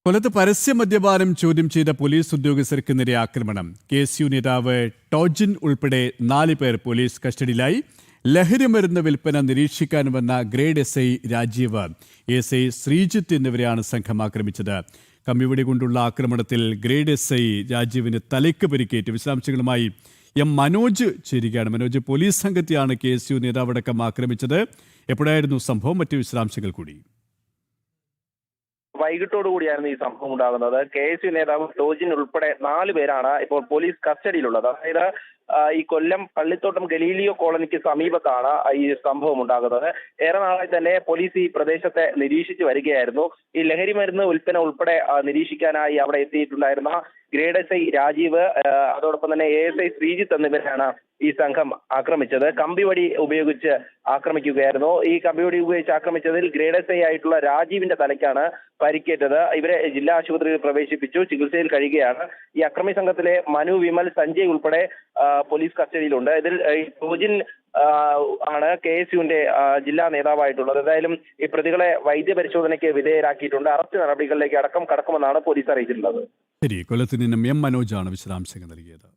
കൊല്ലത്ത് പരസ്യ മദ്യപാനം ചോദ്യം ചെയ്ത പോലീസ് ഉദ്യോഗസ്ഥർക്ക് നേരെ ആക്രമണം. KSU നേതാവ് ടോജിൻ ഉൾപ്പെടെ 4 പേർ പോലീസ് കസ്റ്റഡിയിലായി. ലഹരിമരുന്ന് വിൽപ്പന നിരീക്ഷിക്കാൻ വന്ന grade SI Rajeev, SI Sreejith എന്നിവരെയാണ് സംഘം ആക്രമിച്ചത്. കമ്പിവടി കൊണ്ടുള്ള ആക്രമണത്തിൽ ഗ്രേഡ് SI രാജീവിന് തലയ്ക്ക് പരിക്കേറ്റ്. വിശദാംശങ്ങളുമായി മനോജ് ചേരുകയാണ്. മനോജ്, പോലീസ് സംഘത്തെയാണ് KSU നേതാവടക്കം ആക്രമിച്ചത്. എപ്പോഴായിരുന്നു സംഭവം? മറ്റു വിശദാംശങ്ങൾ കൂടി. വൈകിട്ടോടുകൂടിയായിരുന്നു ഈ സംഭവം ഉണ്ടാകുന്നത്. KSU നേതാവ് ടോജിൻ ഉൾപ്പെടെ 4 പേരാണ് ഇപ്പോൾ പോലീസ് കസ്റ്റഡിയിലുള്ളത്. അതായത് ഈ കൊല്ലം പള്ളിത്തോട്ടം ഗലീലിയോ കോളനിക്ക് സമീപത്താണ് ഈ സംഭവം ഉണ്ടാകുന്നത്. ഏറെ നാളായി തന്നെ പോലീസ് ഈ പ്രദേശത്തെ നിരീക്ഷിച്ചു വരികയായിരുന്നു. ഈ ലഹരി മരുന്ന് വിൽപ്പന ഉൾപ്പെടെ നിരീക്ഷിക്കാനായി അവിടെ എത്തിയിട്ടുണ്ടായിരുന്ന ഗ്രേഡ് SI രാജീവ്, അതോടൊപ്പം തന്നെ ASI ശ്രീജിത്ത് എന്നിവരാണ് ഈ സംഘം ആക്രമിച്ചത്. കമ്പിവടി ഉപയോഗിച്ച് ആക്രമിക്കുകയായിരുന്നു. ഈ കമ്പിവടി ഉപയോഗിച്ച് ആക്രമിച്ചതിൽ ഗ്രേഡ് SI ആയിട്ടുള്ള രാജീവിന്റെ തലയ്ക്കാണ് പരിക്കേറ്റത്. ഇവരെ ജില്ലാ ആശുപത്രിയിൽ പ്രവേശിപ്പിച്ചു, ചികിത്സയിൽ കഴിയുകയാണ്. ഈ അക്രമി സംഘത്തിലെ മനു, വിമൽ, സഞ്ജയ് ഉൾപ്പെടെ പോലീസ് കസ്റ്റഡിയിലുണ്ട്. ഇതിൽ ടോജിൻ ആണ് KSUവിന്റെ ജില്ലാ നേതാവായിട്ടുള്ളത്. ഏതായാലും ഈ പ്രതികളെ വൈദ്യപരിശോധനയ്ക്ക് വിധേയരാക്കിയിട്ടുണ്ട്. അറസ്റ്റ് നടപടികളിലേക്ക് അടക്കം കടക്കുമെന്നാണ് പോലീസ് അറിയിച്ചിട്ടുള്ളത്. ശരി, കൊല്ലത്ത് നിന്നും മനോജാണ് വിശദാംശങ്ങൾ നൽകിയത്.